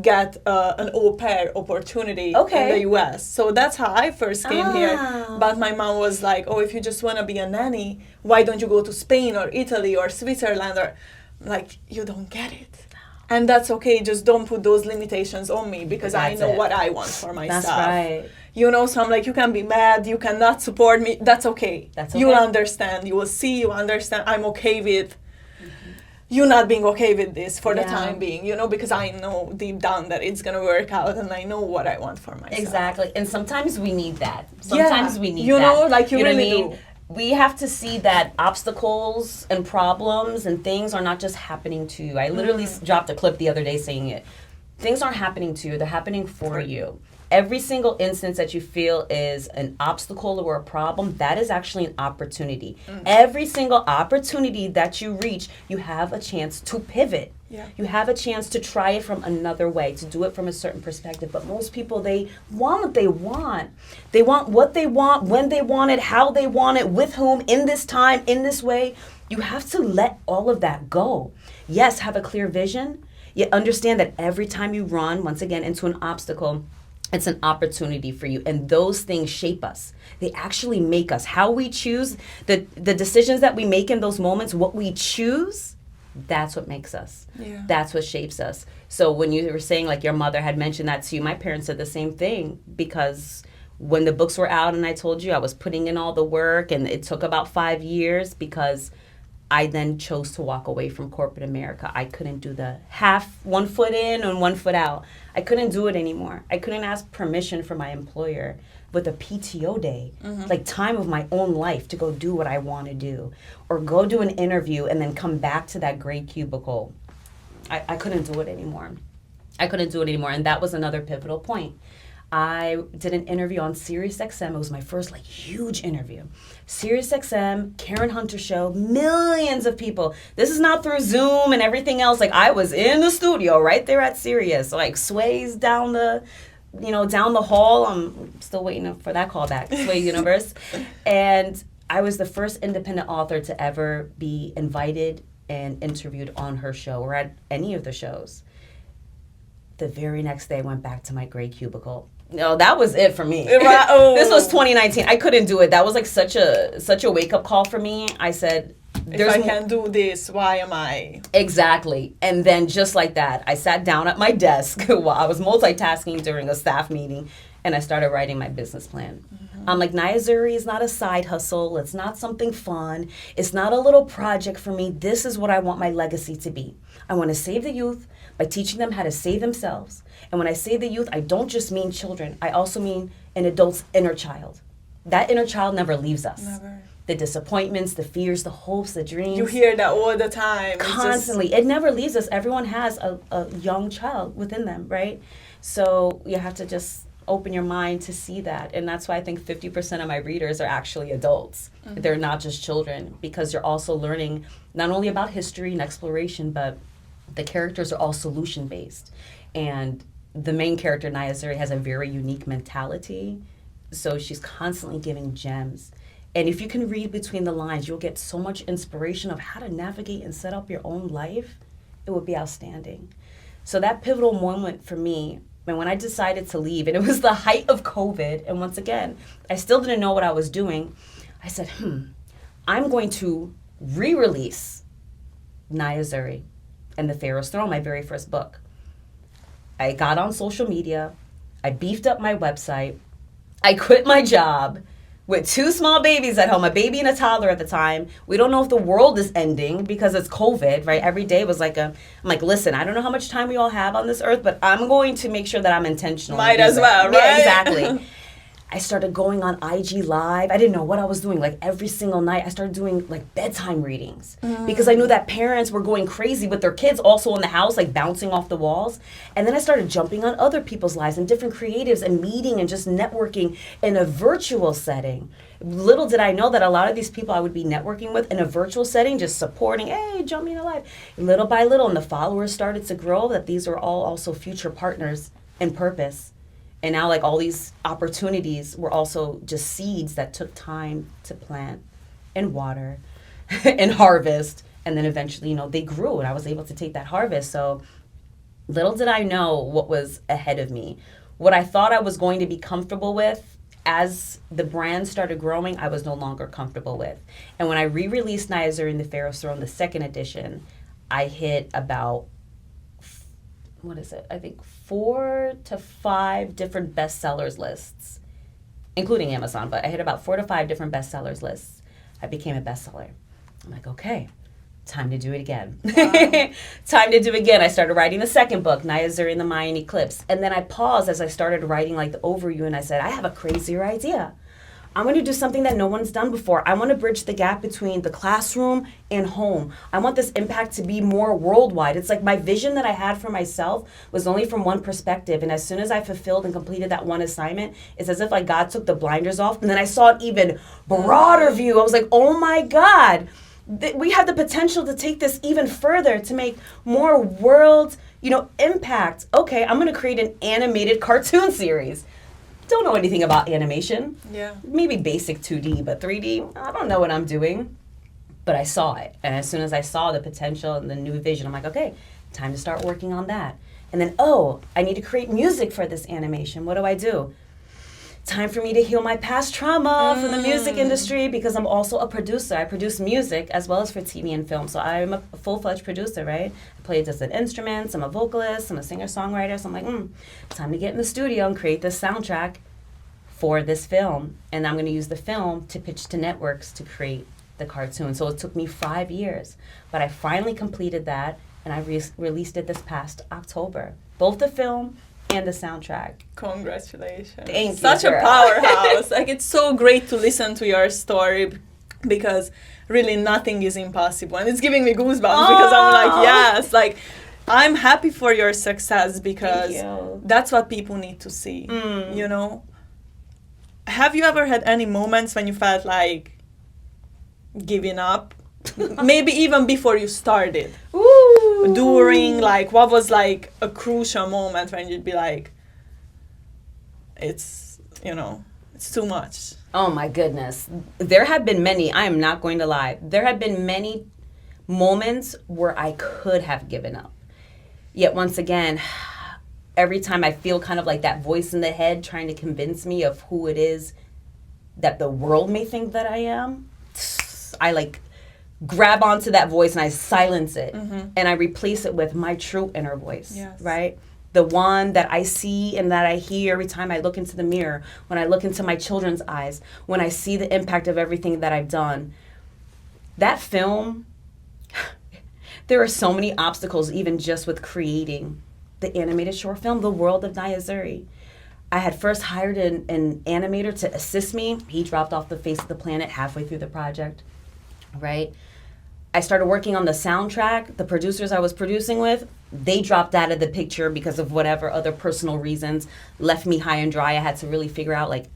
get an au pair opportunity in the US. So that's how I first came here. But my mom was like, oh, if you just want to be a nanny, why don't you go to Spain or Italy or Switzerland? Or like, you don't get it. And that's okay. Just don't put those limitations on me, because I know what I want for myself. That's right. So I'm like, you can be mad, you cannot support me. That's okay. You'll understand. You will see, you understand. I'm okay with you not being okay with this for the time being, because I know deep down that it's going to work out, and I know what I want for myself. Exactly. And sometimes we need that. Sometimes we need that. You really do. We have to see that obstacles and problems and things are not just happening to you. I literally dropped a clip the other day saying it. Things aren't happening to you. They're happening for you. Every single instance that you feel is an obstacle or a problem, that is actually an opportunity. Every single opportunity that you reach, you have a chance to pivot. Yeah. You have a chance to try it from another way, to do it from a certain perspective. But most people, they want what they want. They want what they want, when they want it, how they want it, with whom, in this time, in this way. You have to let all of that go. Yes, have a clear vision. Yet understand that every time you run, once again, into an obstacle, it's an opportunity for you. And those things shape us. They actually make us. How we choose, the decisions that we make in those moments, what we choose, that's what makes us. Yeah. That's what shapes us. So when you were saying, like, your mother had mentioned that to you, my parents said the same thing, because when the books were out and I told you I was putting in all the work, and it took about 5 years, because I then chose to walk away from corporate America. I couldn't do the half, 1 foot in and 1 foot out. I couldn't do it anymore. I couldn't ask permission from my employer with a PTO day, like time of my own life, to go do what I want to do, or go do an interview and then come back to that gray cubicle. I couldn't do it anymore. And that was another pivotal point. I did an interview on SiriusXM. It was my first huge interview. SiriusXM, Karen Hunter show, millions of people. This is not through Zoom and everything else. I was in the studio right there at Sirius, sways down the hall. I'm still waiting for that call back, Sway Universe. And I was the first independent author to ever be invited and interviewed on her show or at any of the shows. The very next day, I went back to my gray cubicle. No, that was it for me. Oh. This was 2019. I couldn't do it. That was like such a wake-up call for me. I said, if I can do this, why am I? Exactly. And then just like that, I sat down at my desk while I was multitasking during a staff meeting, and I started writing my business plan. I'm like, Niyah Zuri is not a side hustle. It's not something fun. It's not a little project for me. This is what I want my legacy to be. I want to save the youth by teaching them how to save themselves. And when I say the youth, I don't just mean children. I also mean an adult's inner child. That inner child never leaves us. Never. The disappointments, the fears, the hopes, the dreams. You hear that all the time. Constantly. It never leaves us. Everyone has a young child within them, right? So you have to just open your mind to see that. And that's why I think 50% of my readers are actually adults. Mm-hmm. They're not just children, because you're also learning not only about history and exploration, but the characters are all solution-based. And the main character, Niyah Zuri, has a very unique mentality. So she's constantly giving gems. And if you can read between the lines, you'll get so much inspiration of how to navigate and set up your own life. It would be outstanding. So that pivotal moment for me, and when I decided to leave, and it was the height of COVID, and once again, I still didn't know what I was doing, I said, I'm going to re-release Niyah Zuri and the Pharaoh's Throne, my very first book. I got on social media, I beefed up my website, I quit my job with 2 small babies at home, a baby and a toddler at the time. We don't know if the world is ending because it's COVID, right? Every day was like I'm like, listen, I don't know how much time we all have on this earth, but I'm going to make sure that I'm intentional. Might as well, right? Yeah, exactly. I started going on IG Live. I didn't know what I was doing. Like every single night, I started doing like bedtime readings because I knew that parents were going crazy with their kids also in the house, like bouncing off the walls. And then I started jumping on other people's lives and different creatives and meeting and just networking in a virtual setting. Little did I know that a lot of these people I would be networking with in a virtual setting, just supporting, hey, jump me in a live. Little by little, and the followers started to grow, that these are all also future partners in purpose. And now, like, all these opportunities were also just seeds that took time to plant and water and harvest. And then eventually, they grew, and I was able to take that harvest. So little did I know what was ahead of me. What I thought I was going to be comfortable with, as the brand started growing, I was no longer comfortable with. And when I re-released Niyah Zuri and the Pharaoh's Throne, the second edition, I hit about, I think 4 to 5 different bestsellers lists, including Amazon, but I hit about 4 to 5 different bestsellers lists. I became a bestseller. I'm like, okay, time to do it again. Wow. Time to do it again. I started writing the second book, Niyah Zuri and the Mayan Eclipse. And then I paused as I started writing like the overview, and I said, I have a crazier idea. I'm going to do something that no one's done before. I want to bridge the gap between the classroom and home. I want this impact to be more worldwide. It's like my vision that I had for myself was only from one perspective. And as soon as I fulfilled and completed that one assignment, it's as if like God took the blinders off. And then I saw an even broader view. I was like, oh my God, we have the potential to take this even further, to make more world, impact. Okay, I'm going to create an animated cartoon series. Don't know anything about animation. Yeah. Maybe basic 2D, but 3D, I don't know what I'm doing. But I saw it. And as soon as I saw the potential and the new vision, I'm like, okay, time to start working on that. And then, I need to create music for this animation. What do? Time for me to heal my past trauma from the music industry, because I'm also a producer. I produce music as well as for TV and film. So I'm a full-fledged producer, right? I play different instruments. I'm a vocalist. I'm a singer-songwriter. So I'm like, time to get in the studio and create this soundtrack for this film. And I'm going to use the film to pitch to networks to create the cartoon. So it took me 5 years. But I finally completed that, and I released it this past October. Both the film and the soundtrack. Congratulations. Thank you. Such a powerhouse. Like, it's so great to listen to your story, because really nothing is impossible. And it's giving me goosebumps because I'm like, yes, like, I'm happy for your success, because that's what people need to see, Have you ever had any moments when you felt like giving up? Maybe even before you started. Ooh. During, like, what was like a crucial moment when you'd be like, it's too much? Oh my goodness. There have been many, I am not going to lie. There have been many moments where I could have given up. Yet once again, every time I feel kind of like that voice in the head trying to convince me of who it is that the world may think that I am, I like grab onto that voice and I silence it, and I replace it with my true inner voice, right? The one that I see and that I hear every time I look into the mirror, when I look into my children's eyes, when I see the impact of everything that I've done. That film, there are so many obstacles even just with creating the animated short film, The World of Niyah Zuri. I had first hired an animator to assist me. He dropped off the face of the planet halfway through the project, right? I started working on the soundtrack. The producers I was producing with, they dropped out of the picture because of whatever other personal reasons, left me high and dry. I had to really figure out, like,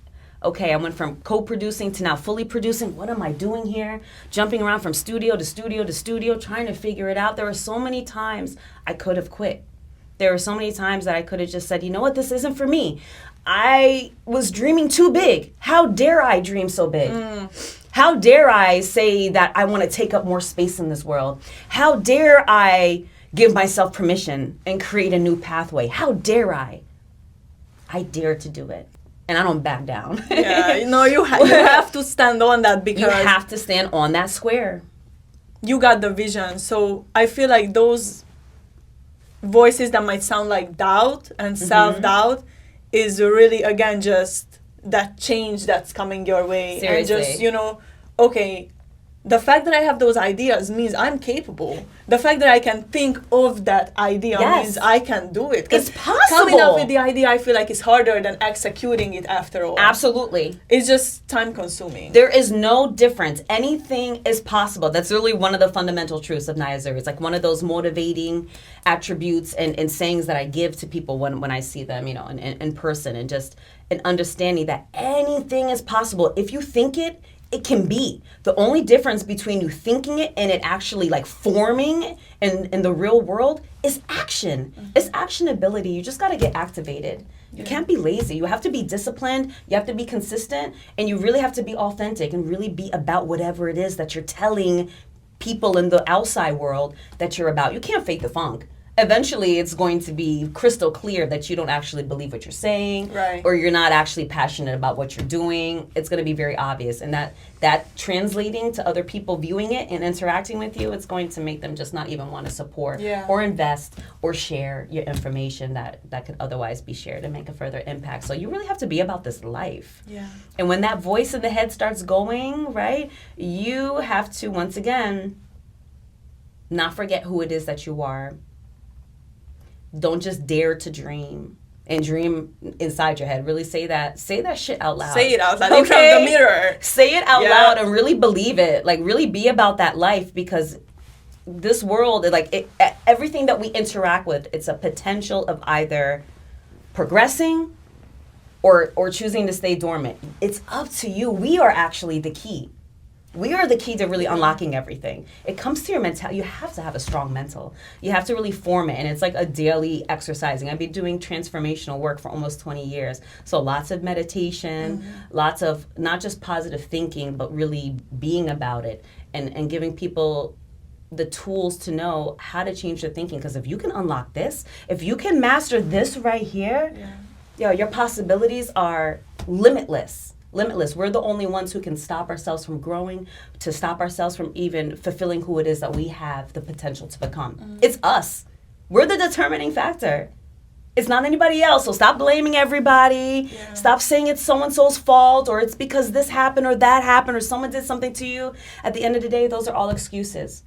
okay, I went from co-producing to now fully producing. What am I doing here? Jumping around from studio to studio to studio, trying to figure it out. There were so many times I could have quit. There were so many times that I could have just said, you know what, this isn't for me. I was dreaming too big. How dare I dream so big? How dare I say that I want to take up more space in this world? How dare I give myself permission and create a new pathway? How dare I? I dare to do it. And I don't back down. Yeah, you have to stand on that, because you have to stand on that square. You got the vision. So I feel like those voices that might sound like doubt and self-doubt is really, again, just that change that's coming your way. Seriously. And just, okay, the fact that I have those ideas means I'm capable. The fact that I can think of that idea means I can do it. It's possible. Coming up with the idea, I feel like, is harder than executing it after all. Absolutely. It's just time consuming. There is no difference. Anything is possible. That's really one of the fundamental truths of Niyah Zuri. It's like one of those motivating attributes and sayings that I give to people when I see them, in person, and just an understanding that anything is possible. If you think it, it can be. The only difference between you thinking it and it actually like forming in the real world is action. It's actionability. You just got to get activated. You can't be lazy. You have to be disciplined. You have to be consistent. And you really have to be authentic and really be about whatever it is that you're telling people in the outside world that you're about. You can't fake the funk. Eventually, it's going to be crystal clear that you don't actually believe what you're saying, or you're not actually passionate about what you're doing. It's going to be very obvious, and that translating to other people viewing it and interacting with you, it's going to make them just not even want to support or invest or share your information that could otherwise be shared and make a further impact. So you really have to be about this life. Yeah. And when that voice in the head starts going, right, you have to, once again, not forget who it is that you are. Don't just dare to dream and dream inside your head. Really say that shit out loud. Say it out loud in front of the mirror. Say it out loud and really believe it. Like, really be about that life, because this world, everything that we interact with, it's a potential of either progressing or choosing to stay dormant. It's up to you. We are actually the key. We are the key to really unlocking everything. It comes to your mental. You have to have a strong mental. You have to really form it. And it's like a daily exercising. I've been doing transformational work for almost 20 years. So lots of meditation, lots of not just positive thinking, but really being about it and giving people the tools to know how to change their thinking. Because if you can unlock this, if you can master this right here, your possibilities are limitless. We're the only ones who can stop ourselves from growing, to stop ourselves from even fulfilling who it is that we have the potential to become. It's us. We're the determining factor. It's not anybody else. So stop blaming everybody. Stop saying it's so-and-so's fault, or it's because this happened or that happened or someone did something to you. At the end of the day, those are all excuses.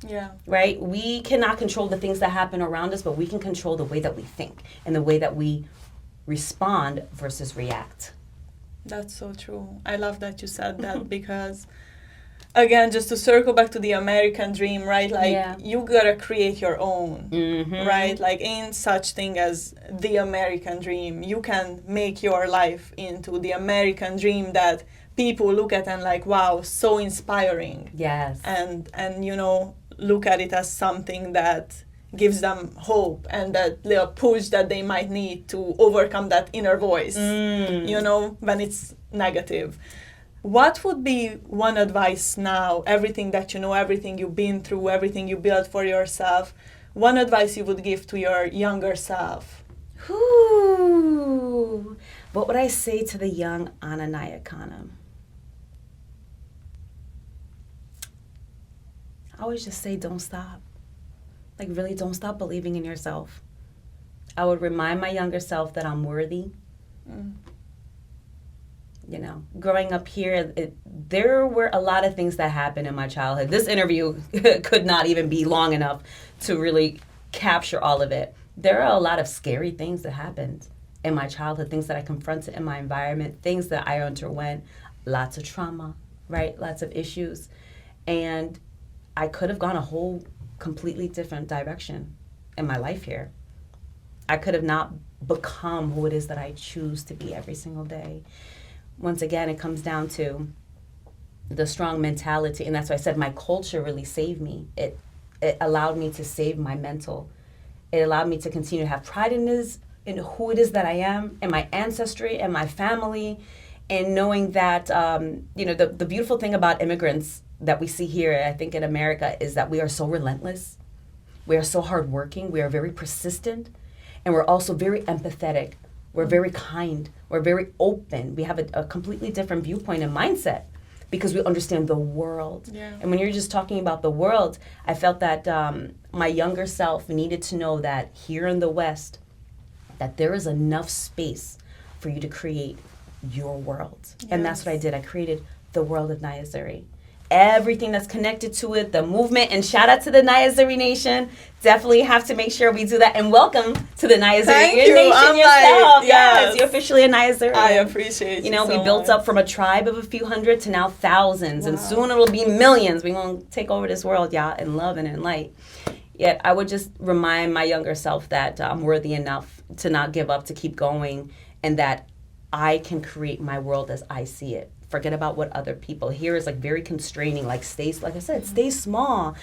Right? We cannot control the things that happen around us, but we can control the way that we think and the way that we respond versus react. That's so true. I love that you said that because, again, just to circle back to the American dream, right? Like, you gotta create your own, right? Like, ain't such thing as the American dream. You can make your life into the American dream that people look at and like, wow, so inspiring. Yes. And look at it as something that gives them hope and that little push that they might need to overcome that inner voice, when it's negative. what would be one advice now, everything that you know, everything you've been through, everything you built for yourself, one advice you would give to your younger self? Ooh. What would I say to the young Nyakana? I always just say, don't stop. Like, really, don't stop believing in yourself. I would remind my younger self that I'm worthy. You know, growing up here, there were a lot of things that happened in my childhood. This interview could not even be long enough to really capture all of it. There are a lot of scary things that happened in my childhood, things that I confronted in my environment, things that I underwent, lots of trauma, right? Lots of issues. And I could have gone a whole completely different direction in my life here. I could have not become who it is that I choose to be every single day. Once again, it comes down to the strong mentality, and that's why I said my culture really saved me. It allowed me to save my mental. It allowed me to continue to have pride in who it is that I am, and my ancestry, and my family, and knowing that, the beautiful thing about immigrants that we see here, I think in America, is that we are so relentless. We are so hardworking. We are very persistent, and we're also very empathetic. We're very kind. We're very open. We have a completely different viewpoint and mindset because we understand the world. Yeah. And when you're just talking about the world, I felt that my younger self needed to know that here in the West, that there is enough space for you to create your world. Yes. And that's what I did. I created the world of Niyah Zuri. Everything that's connected to it, the movement, and shout out to the Niyah Zuri Nation. Definitely have to make sure we do that. And welcome to the Niyah Zuri Nation yourself. Yes, you're officially a Niyah Zuri. I appreciate you. We built up from a tribe of a few hundred to now thousands, and soon it'll be millions. We're gonna take over this world, y'all, in love and in light. Yet I would just remind my younger self that I'm worthy enough to not give up, to keep going, and that I can create my world as I see it. Forget about what other people here is like very constraining. Like stay small,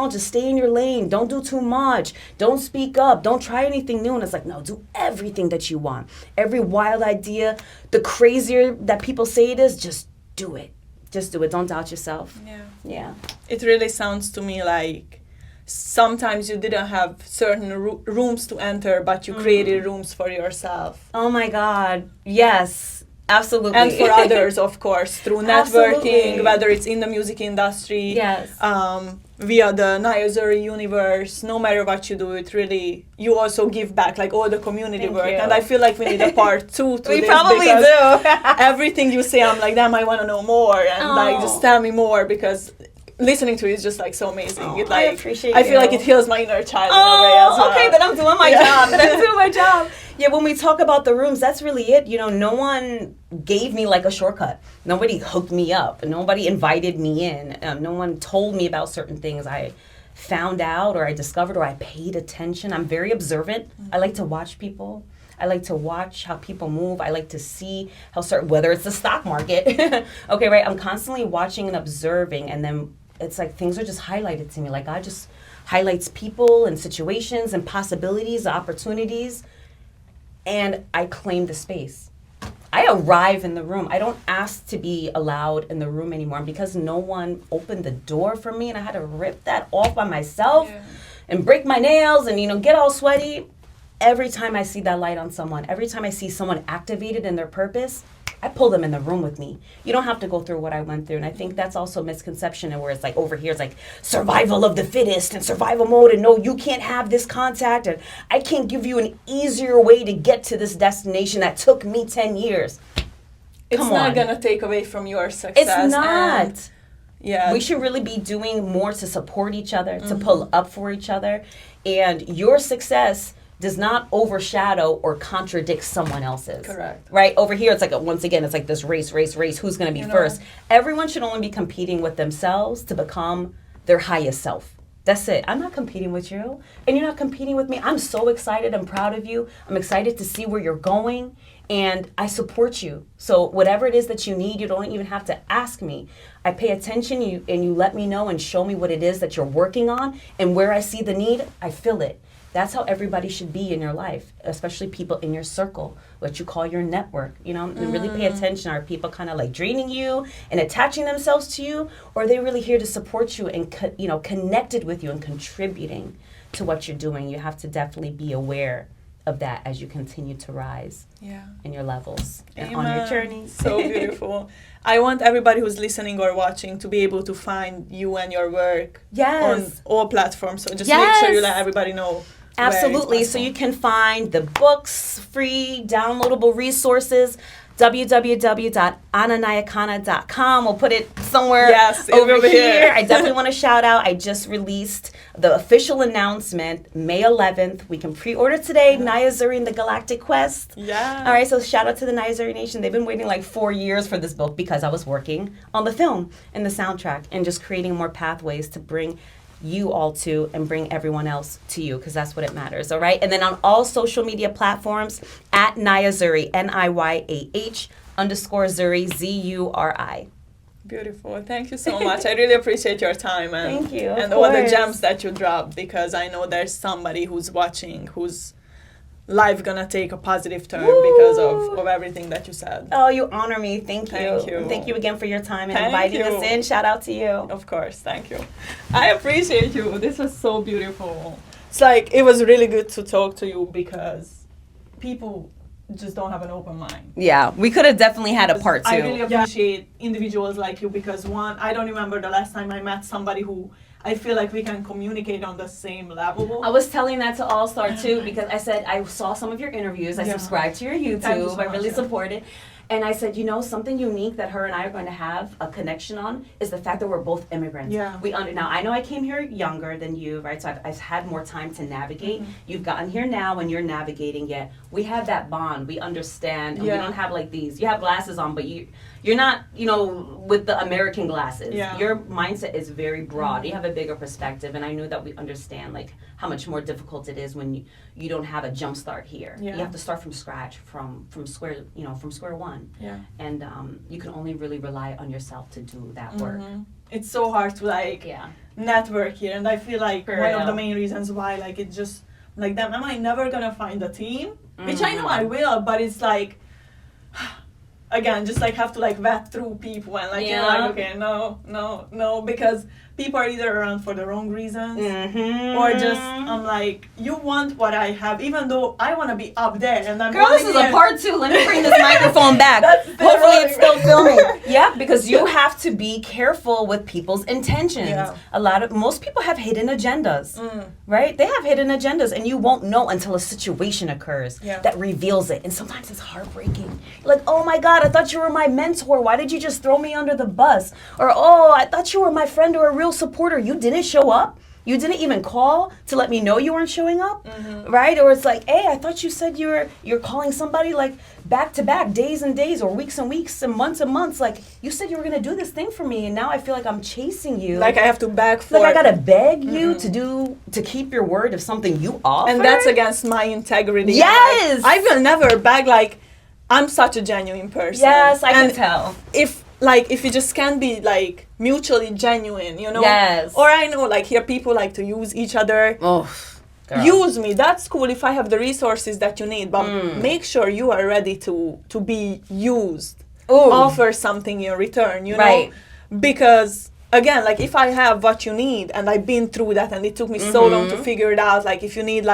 just stay in your lane. Don't do too much. Don't speak up. Don't try anything new. And it's like, no, do everything that you want. Every wild idea, the crazier that people say it is, just do it. Just do it. Don't doubt yourself. Yeah. It really sounds to me like sometimes you didn't have certain rooms to enter, but you created rooms for yourself. Oh my God. Yes. Absolutely. And for others, of course, through networking, whether it's in the music industry, via the Niyah Zuri universe, no matter what you do, it really, you also give back, like all the community work. And I feel like we need a part 2 to we this. Probably do. Everything you say, I'm like, damn, I want to know more. And like, just tell me more, because listening to it is just like so amazing. I appreciate I feel like it heals my inner child in a way as well. Okay, then I'm doing my job. Then I'm doing my job. Yeah, when we talk about the rooms, that's really it. No one gave me like a shortcut. Nobody hooked me up. Nobody invited me in. No one told me about certain things. I found out, or I discovered, or I paid attention. I'm very observant. I like to watch people. I like to watch how people move. I like to see how whether it's the stock market. Okay, right? I'm constantly watching and observing, and then it's like things are just highlighted to me. Like God just highlights people and situations and possibilities, opportunities, and I claim the space. I arrive in the room. I don't ask to be allowed in the room anymore, because no one opened the door for me, and I had to rip that off by myself and break my nails and, get all sweaty. Every time I see that light on someone, every time I see someone activated in their purpose, I pull them in the room with me. You don't have to go through what I went through. And I think that's also a misconception, and where it's like over here, it's like survival of the fittest and survival mode, and no, you can't have this contact, and I can't give you an easier way to get to this destination that took me 10 years. It's not going to take away from your success. It's not. Yeah. We should really be doing more to support each other, to pull up for each other. And your success does not overshadow or contradict someone else's. Correct. Right? Over here, it's like, once again, it's like this race, who's going to be first. Everyone should only be competing with themselves to become their highest self. That's it. I'm not competing with you, and you're not competing with me. I'm so excited and proud of you. I'm excited to see where you're going, and I support you. So whatever it is that you need, you don't even have to ask me. I pay attention, and you let me know and show me what it is that you're working on, and where I see the need, I fill it. That's how everybody should be in your life, especially people in your circle, what you call your network, you know, and really pay attention. Are people kind of like draining you and attaching themselves to you, or are they really here to support you and, you know, connected with you and contributing to what you're doing? You have to definitely be aware of that as you continue to rise in your levels and on your journey. So beautiful. I want everybody who's listening or watching to be able to find you and your work on all platforms. So just make sure you let everybody know. Absolutely. So you can find the books, free downloadable resources, www.nyakana.com. We'll put it somewhere over here. I definitely want to shout out, I just released the official announcement, May 11th. We can pre-order today, Niyah Zuri and the Galactic Quest. Yeah. All right, so shout out to the Niyah Zuri Nation. They've been waiting like 4 years for this book because I was working on the film and the soundtrack and just creating more pathways to bring you all to and bring everyone else to you, because that's what it matters. All right, and then on all social media platforms at Niyah Zuri, NIYAH_Zuri, ZURI. Beautiful. Thank you so much. I really appreciate your time and thank you, and all the gems that you dropped, because I know there's somebody who's watching who's life gonna take a positive turn because of everything that you said. Oh, you honor me. Thank you. Thank you again for your time and inviting us in. Shout out to you. Of course. Thank you. I appreciate you. This was so beautiful. It's like, it was really good to talk to you because people just don't have an open mind. Yeah, we could have definitely had a part 2. I really appreciate individuals like you because, one, I don't remember the last time I met somebody who I feel like we can communicate on the same level. I was telling that to All Star too, because I said I saw some of your interviews. I subscribed to your YouTube. So I really support it. And I said, you know, something unique that her and I are going to have a connection on is the fact that we're both immigrants. Yeah. Now, I know I came here younger than you, right? So I've had more time to navigate. You've gotten here now and you're navigating yet. We have that bond. We understand. And we don't have like these. You have glasses on, but you're not, you know, with the American glasses. Yeah. Your mindset is very broad. You have a bigger perspective. And I know that we understand, like, how much more difficult it is when you don't have a jump start here. Yeah. You have to start from scratch, from square one. Yeah. And you can only really rely on yourself to do that work. It's so hard to network here, and I feel like one of the main reasons why it's just like am I never gonna find a team? Which I know I will, but it's like again, just have to vet through people and okay, no, because people are either around for the wrong reasons or just I'm like, you want what I have, even though I want to be up there. And I'm girl, this is a part 2. Let me bring this microphone back. Hopefully it's still filming. Yeah, because you have to be careful with people's intentions. Yeah. Most people have hidden agendas, right? They have hidden agendas, and you won't know until a situation occurs that reveals it. And sometimes it's heartbreaking. You're like, oh my God, I thought you were my mentor. Why did you just throw me under the bus? Or, oh, I thought you were my friend or a real supporter. You didn't show up. You didn't even call to let me know you weren't showing up, right? Or it's like, hey, I thought you said you're calling somebody back to back, days and days, or weeks and weeks and months. Like, you said you were gonna do this thing for me, and now I feel like I'm chasing you. Like I have to beg for. Like I gotta beg you to keep your word of something you offer. And that's against my integrity. Yes, I will never beg. I'm such a genuine person. Yes, I can tell. If you just can't be mutually genuine, you know? Yes. Or I know here people like to use each other. Oh, girl. Use me. That's cool if I have the resources that you need, but make sure you are ready to be used. Ooh. Offer something in return, you right. know? Because again, if I have what you need and I've been through that and it took me so long to figure it out, if you need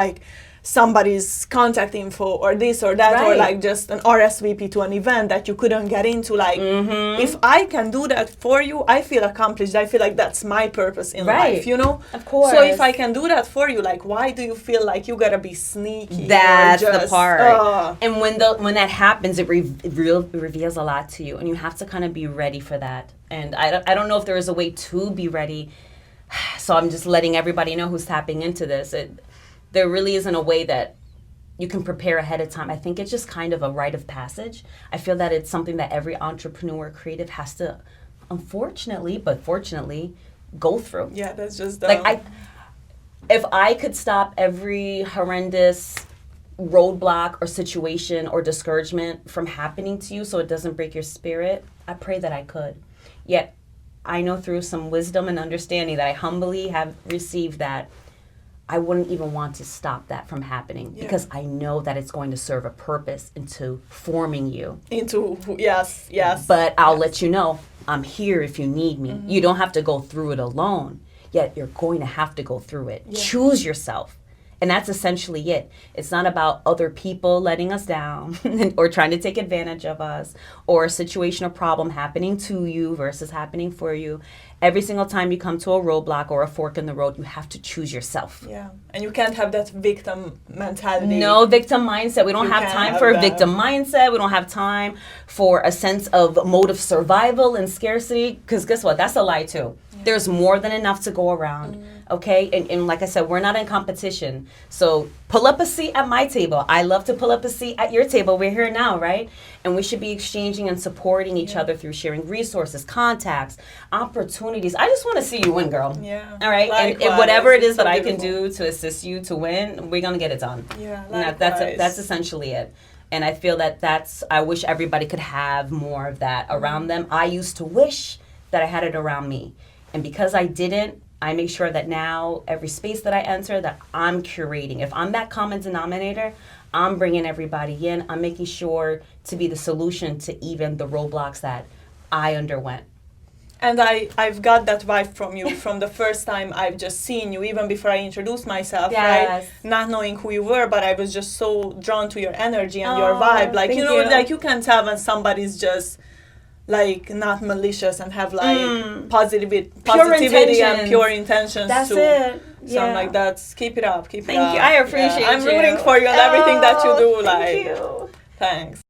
somebody's contact info or this or that, right. or just an RSVP to an event that you couldn't get into, if I can do that for you, I feel accomplished. I feel like that's my purpose in life, you know? Of course. So if I can do that for you, why do you feel like you gotta be sneaky? That's the part. And when that happens, it reveals a lot to you, and you have to kind of be ready for that. And I don't know if there is a way to be ready, so I'm just letting everybody know who's tapping into this. There really isn't a way that you can prepare ahead of time. I think it's just kind of a rite of passage. I feel that it's something that every entrepreneur, creative has to, unfortunately, but fortunately, go through. Yeah, that's just if I could stop every horrendous roadblock or situation or discouragement from happening to you so it doesn't break your spirit, I pray that I could. Yet, I know through some wisdom and understanding that I humbly have received that I wouldn't even want to stop that from happening because I know that it's going to serve a purpose into forming you. Yes. But I'll let you know, I'm here if you need me. Mm-hmm. You don't have to go through it alone, yet you're going to have to go through it. Yeah. Choose yourself. And that's essentially it. It's not about other people letting us down or trying to take advantage of us or a situation or problem happening to you versus happening for you. Every single time you come to a roadblock or a fork in the road, you have to choose yourself. Yeah. And you can't have that victim mentality. No victim mindset. We don't have time for a victim mindset. We don't have time for a sense of mode of survival and scarcity. Because guess what? That's a lie too. Yeah. There's more than enough to go around. Okay? And like I said, we're not in competition. So pull up a seat at my table. I love to pull up a seat at your table. We're here now, right? And we should be exchanging and supporting each other through sharing resources, contacts, opportunities. I just want to see you win, girl. Yeah. All right? Likewise. And whatever it is so that beautiful. I can do to assist you to win, we're going to get it done. Yeah, and that's essentially it. And I feel I wish everybody could have more of that around them. I used to wish that I had it around me. And because I didn't, I make sure that now every space that I enter that I'm curating. If I'm that common denominator, I'm bringing everybody in. I'm making sure to be the solution to even the roadblocks that I underwent. And I've got that vibe from you from the first time I've just seen you, even before I introduced myself, right? Not knowing who you were, but I was just so drawn to your energy and your vibe. Like, you know, like you can tell when somebody's just like not malicious and have like positivity and pure intentions. That's it. Yeah. So I'm like, keep it up, keep it up. Thank you. I appreciate you. I'm rooting for you and everything that you do. Thank you. Thanks.